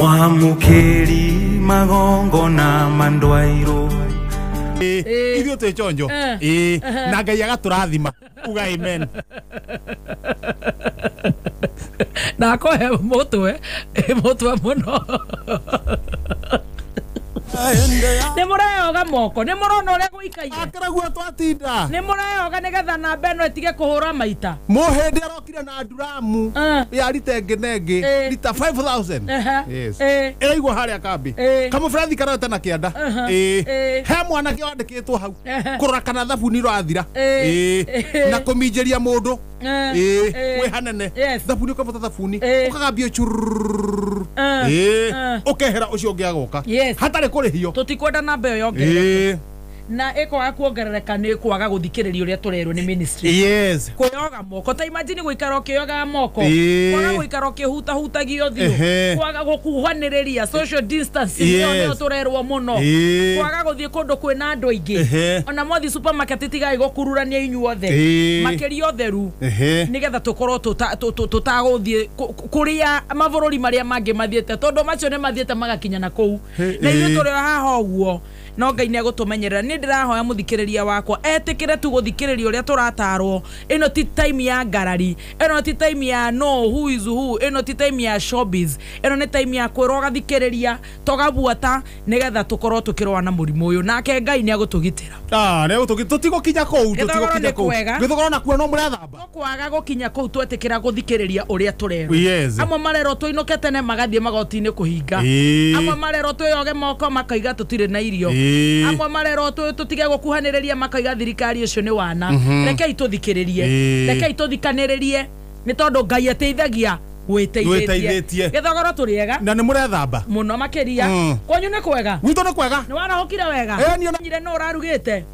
Mwamukeri magongo na mandwairo Ithuĩ twĩ chonjo na Ngai agatũrathima uga amen na kohe mutwe muno Nemurayoga moko nemurona uria guikaire akaraguo twatinda nemurayoga nigetha na beno etige kuhura maita muhindi arokire na nduramu ya ritengenenge lita 5000 yes iraigwa haria kambi kamufrathi karota na kianda he mwanake wandikitwo hau kurora kana thabuni rathira na kuminjeria mundu we hanene thabuni ukabota thabuni ukagambio churr ukehera ucio ungi agoka hatari kurihio tutikwenda na mbeo yongerereke na ekwaga kuongerereka ni kwaga guthikiriria uria turerwo ni ministry yes kuyoga moko ta imagine guikara ukioga moko kwaga guikara ukihutahutagio thio kwaga gukuhaniriria social distancing nio turerwo muno kwaga guthie kundu kwina andu aingi ona mothi supermarket itigai gukururania inyuothe makiria otheru nigetha tukorwo tutaguthie kuria mabururi maria mangi mathiete tondu macio ni mathiete magakinya na kou na ithu turi haha uguo no Ngai ni agutumenyerera ni ndirahoya muthikiriria wakwa etikire tu guthikiriria uria turatarwo ino ti time ya ngarari ino ti time ya no who is who ino ti time ya showbiz ino ni time ya kwiroga thikiriria togabuata nigetha tukorwo tukirwa na murimu uyu nake Ngai ni agutugitira ne tutigo kinya kou tutigo kinya kou githogoro na kuona murathamba kwaga gukinya kou twetikira guthikiriria uria turerwo yes amwe marero tuinukete ne magathie magotini kuhinga amwe marero tuyoge moko makaiga tutire na irio amwe marero tutige gukuhaniriria makaiga thirikari ucio ni wana reke ituthikiririe reke ituthikaniririe ni tondu Ngai ateithagia gwiteithĩtie githogoro turiega na ni murathamba muno makiria kwanyu ni kwega wito ni kwega ni warahukire wega nyire no urarugite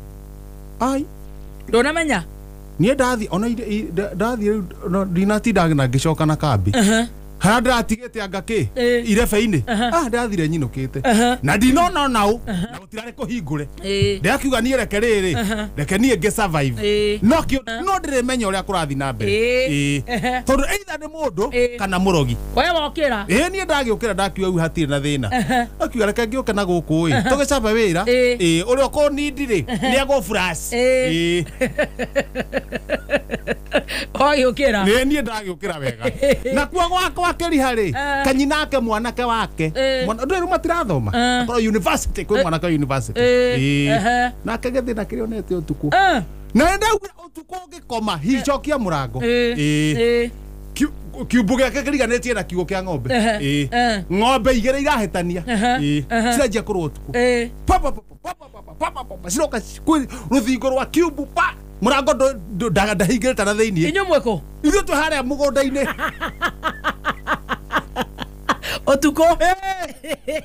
ai ndonamenya nie ndathi ona ndathi ndinatinda na ngicoka na kambi handa atigete angaki irebe-ini ndathire nyinukite na ndinona nau na gutirare kuhingure ndakiuga nie reke riri reke nie nge survive no ndirimenya uria kurathi na mbere tondu either ni mundu kana murogi wewe wokira nie ndagiukira ndakiuga u hatire na thina akiuga reke ngiuke na guku tugicaba wira uria ko nindire ni ago flash ogiukira nie ndagiukira wega na kwa gwakwa kerihari kanyinake mwanake wake mwana ndu matirathoma akoro university kwa mwanake university na kagethi na kirionete utuku na ndauga utuku ngikoma hicokia murango kiubu giake kiriganetie na kiugo kia ng'ombe ng'ombe igere irahitania ciranjia kurwo utuku papa ciroka ruthingo rwa kiubu pa murango ndahingire tana thiini inyu mweko ithu tu haria mugunda-ini otuko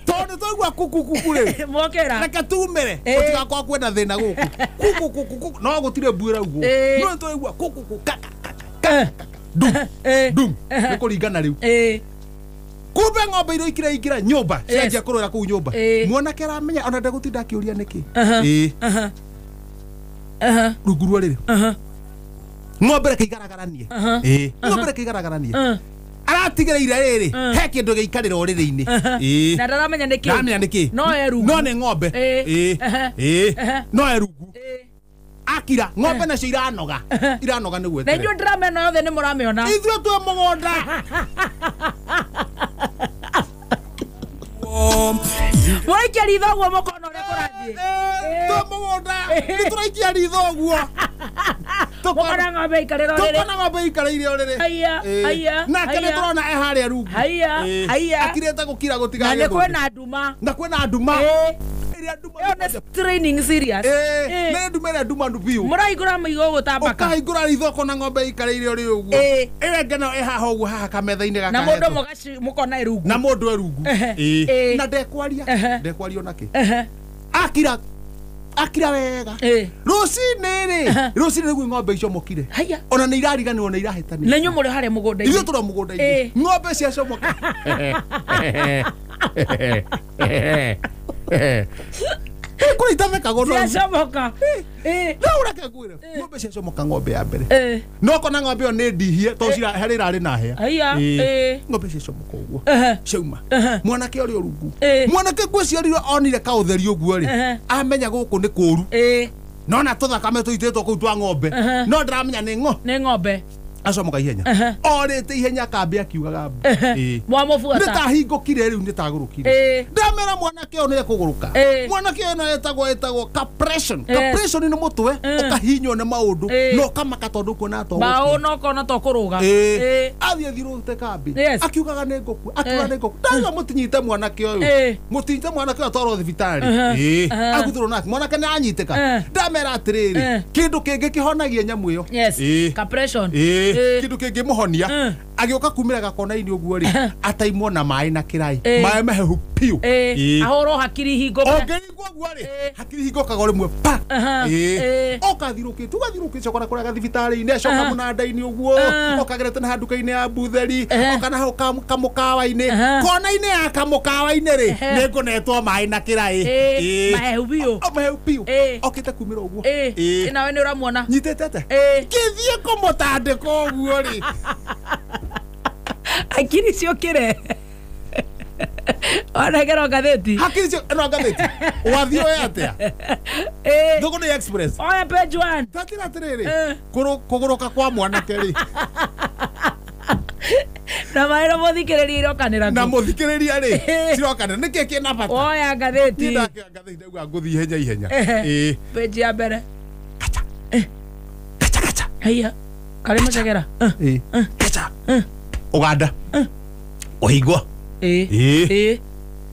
tondu toigua kukukuku ri mokera reke tumire utigakwa kwenda thina guku kukukuku no gutire mbuira uguo no toigua kukuku dum ni kuringana riu kumbe ng'ombe irio ikira nyumba cianjia kurora kuu nyumba mwanake aramenya ona ndagutinda akiuria niki rungu rwa riri ng'ombe reke igaragaranie ng'ombe reke igaragaranie aratigereire riri he kindu giikarira uriri-ini na ndaramenya niki no erungu no ni ng'ombe no erungu akira ng'ombe nacio iranoga niguo na inyu ndiramena yothe ni muramiona ithuĩ twe mugunda muraikia ritho guo mukona uria kurathie twe mugunda ni turaikia ritho guo mukona ng'ombe ikarire uriri aya nake ni turona haria rungu akirite gukira gutiga na kwena nduma training serious ne ndumere nduma ndubiu muraigura maigo gutambaka ukaigura ritho kona ng'ombe ikarire uri uguo ngeno haha uguo haha kametha-ini gaka na mundu mukona irungu na mundu erungu na ndekwaria onake akira wega rucini niguo ng'ombe icio mokire ona ni irariganirwo na irahitania na nyumuri haria mugunda-ini ithuĩ tũrĩ mugunda-ini ng'ombe ciacomoka kuri itaveka gono ciacomoka no ureke ngwire ng'ombe ciacomoka ng'ombe ya mbere no kona ng'ombe yo nĩ ndihie to cira harira arĩ na hĩa aya ng'ombe ciacomoka ũguo ciauma mwanake ũrĩa rungu mwanake ngwĩciarirwo onire kaũtheri ũguo rĩ amenya gũkũ nĩ kũũru no na tũthakame tũitĩtwo kũu twa ng'ombe no ndĩramenya nĩ ng'ombe acomoka ihenya orĩte ihenya kambe akiugaga mwamubuata nĩtahingũkire rĩu nĩtagũrũkire ndamera mwanake ũyũ nĩekũgũrũka mwanake ũyũ etagwo capression nĩ mũtwe ũkahinywo nĩ maũndũ no kamaka tondũ kuona to bao no kona to kũrũga athiĩ thirũte kambe akiugaga nĩ ngũkua ndaga mũtinyite mwanake ũyũ twarwo thibitarĩ aguthũrwo nake mwanake nĩ anyitĩka ndamera atĩrĩrĩ kĩndũ kĩngĩ kĩhonagia nyamũ ĩyo capression kindu kingi muhonia agioka kumira gakona-ini uguo ri ataimwo na mai na kirai mai mahehu piu ahoro hakiri hingoka ongeringwo uguo ri hakiri hingoka gore mwe pa okathirukite tugathirukite kora kora gathibitari-ini acoka munanda-ini uguo okagerete na handuka-ini ya butheri okana hau kamukawa-ini kona-ini ya kamukawa-ini ri ningunetwo mai na kirai mahehu piu okite kumira uguo nawe ni uramuona nyitete githie kumutandika uguo ri akiri ciokire onagera ngatheti hakiri cio no ngatheti wathio atia Thũgũ nĩ express oya page 1 tatira tiriri kuguruka kwa mwanake ri na maero muthikiriria irokanira na muthikiriria ri cirokanira niki kina bata oya ngatheti ngatheti ndauga nguthi ihenya page ya mbere kacha haya kare macagera kacha Uganda uhingwa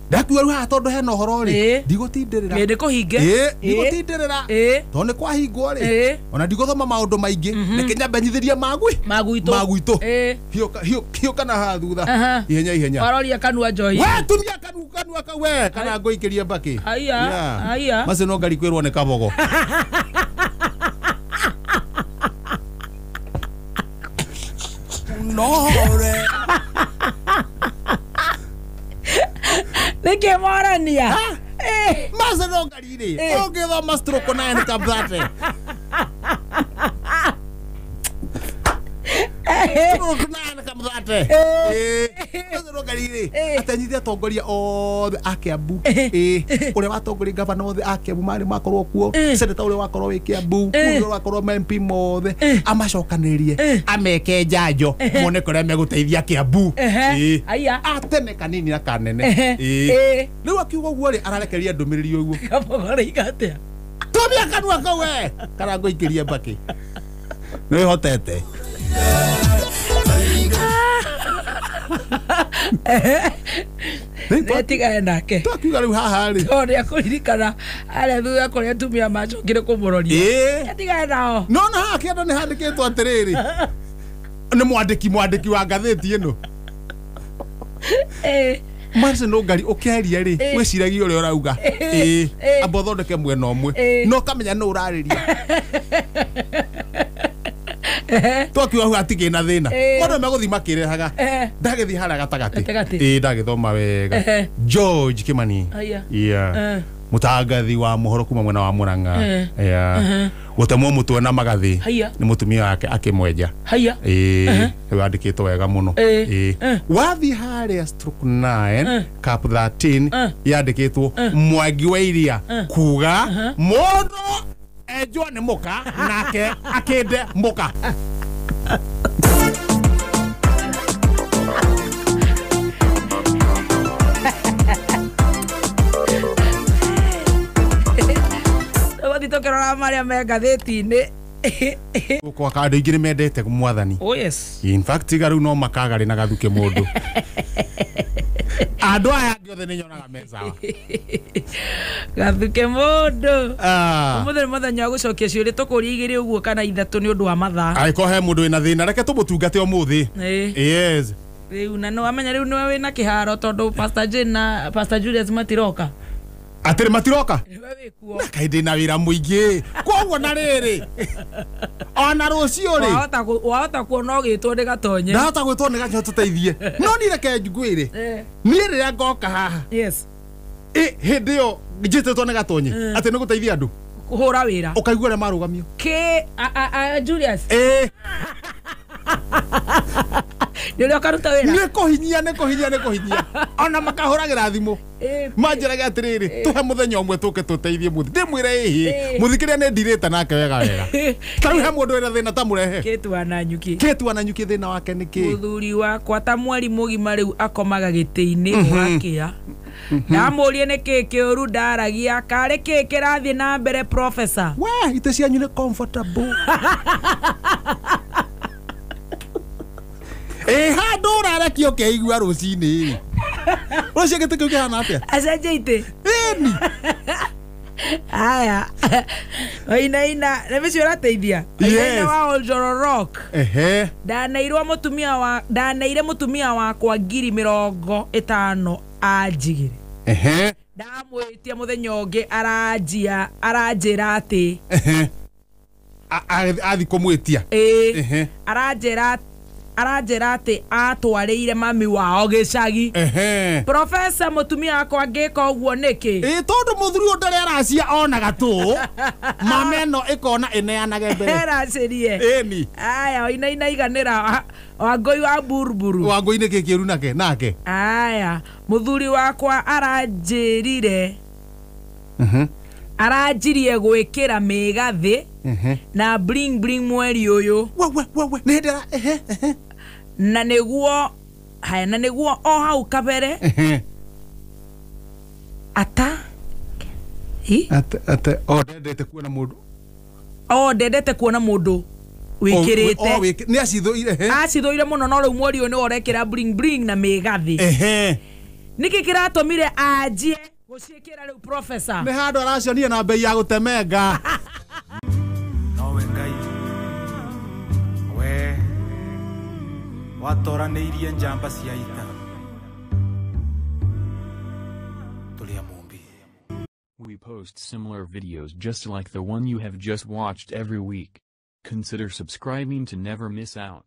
ndakuwa ruha tondu hena uhoro ri ndigutindĩrĩra mende kuhinge ndigutindĩrĩra tondu nĩ kwahingwo ri ona ndiguthoma maundu maingi reke nyambanyithĩrie maguitũ hiũ kana ha thutha ihenya waroria kanua njoi we tumia kanua kau we kana ngũikĩrie mbaki haya macio no ngari kwĩrwo nĩ kabogo Nore Nike morania Masa no ngari-rĩ ũngĩthoma stroke 9 kabate Masa no ngari-rĩ atanyithia atongoria othe a Kiambu ũrĩa watongoria gavana othe a Kiambu marĩ makorwo kuo seneta ũrĩa wakorwo wĩ Kiambu ũrĩa wakorwo MP mothe amacokanĩrie ameke njanjo mone kũrĩa megũteithia Kiambu atene kanini na kanene rĩu akiuga ũguo rĩ ararekeria ndũmĩrĩri ũguo kabogorĩigatia tumia kanua kau we kana ngũikĩrie mbaki nĩ hotete Netigae nake twakiuga rĩu haha rĩ tondũ akũririkana arĩa thutha kũrĩa atumia macokire kũmũroria netigae nao no na haha kĩanda nĩ handĩkĩtwo atĩrĩrĩ nĩ mwandĩki wa ngathĩti ĩno Marse no ngari ũkĩaria rĩ wĩciragia ũrĩa ũrauga amba ũthondeke mwena ũmwe no kamenya nũ ũrarĩria twakiuga hau hatikĩ na thĩna mũndũ megũthiĩ makĩrehaga ndagĩthiĩ harĩa gatagatĩ ndagĩthoma wega George Kimani mũtangathi wa mohoro kuma mwena wa Murang'a gũtemwo mũtwe na magathĩ nĩ mũtumia wake akĩmwenja wandĩkĩtwo wega mũno wathiĩ harĩa stroke 9 cap 13 yandĩkĩtwo Mwangi wa Iria kuga mũndũ enjwo nĩ mũka nake akĩnde mũka Tũkĩrora marĩa me ngathĩti-inĩ kwa andũ aingĩ nĩ mendete mwathani in fact tiga rĩu no makagarĩ na gathuke mũndũ andũ aya angĩ othe nĩ nyonaga me sawa gathuke mũndũ ũmũthĩ nĩ mũthenya wa gũcokia ciũria tũkũria igĩrĩ ũguo kana ithatũ nĩ ũndũ wa mathaa angĩkorwo he mũndũ wĩna thĩna reke tũmũtungate ũmũthĩ yes rĩu na no amenya rĩu nĩwe wĩna kĩharo tondũ Pastor Jane na Pastor Julius matiroka atĩrĩ matiroka na kaĩ ndĩna wĩra mũingĩ koguo na rĩrĩ ona rũciũ rĩ wahota kuona ũgĩtwo nĩ gatonye ndahota gwĩtwo nĩ gatonye tũteithie no nĩ reke ngwĩre niĩ rĩrĩa ngoka haha Hindi yo njitetwo nĩ gatonye atĩ nĩ gũteithia andũ kuhura wira ukaigua ũrĩa marũgamio Julius nĩrĩo karuta wĩra nĩ kũhinyia ona makahũragĩra thimũ manjĩraga atĩrĩrĩ tũhe mũthenya ũmwe tũke tũteithie mũthĩ ndĩmwĩre ĩhĩ mũthĩ kĩrĩa nĩ ndirĩte nake wega tarĩu he mũndũ wĩna thĩna ta mũrehe Kĩtu Wananyuki thĩna wake nĩ kĩ mũthuri wakwa ta mweri mũgima rĩu akomaga gĩtĩ-inĩ gwakĩa ndamũrie nĩ kĩ kĩũru ndaragia karĩ kĩ kĩrathiĩ na mbere professor we itĩ cianyu nĩ comfortable handũ ũrarekio ũkeigua rũcinĩ rũciĩ gĩtĩ kĩu kĩhana atĩa acenjia itĩ aya Wainaina nĩmĩcio ũrateithia Wainaina wa Oljoro Rock ndanaire mũtumia wakwa 50,000 anjigire ndamwĩtia mũthenya ũngĩ aranjĩra atĩ athi kũmwĩtia aranjĩra atĩ atwarĩire mami wao gĩcagi profesa mũtumia wakwa ngĩka ũguo nĩkĩ tondũ mũthuri ũyũ ndarĩ aracia ona gatũ mama ĩno ĩkona ĩneanage mbere eracirie aya Wainaina iganĩra Wangũi wa Buruburu Wangũi nĩ kĩ kĩũru nake aya mũthuri wakwa aranjirie gwĩkĩra mĩgathĩ na bling mweri ũyũ nĩ hĩndĩ na nĩguo o hau kabere ndendete kuona mũndũ wĩkĩrĩte nĩ acithũire mũno no rĩu mweri ũyũ nĩ orekĩra bling na mĩgathĩ nĩkĩ kĩratũmire anjie gũciĩkĩra rĩu professor nĩ handũ aracionia na mbei ya gũtemenga nowe Ngai we watoranĩirie njamba cia ita tũrĩa mũmbi. We post similar videos just like the one you have just watched every week. Consider subscribing to never miss out.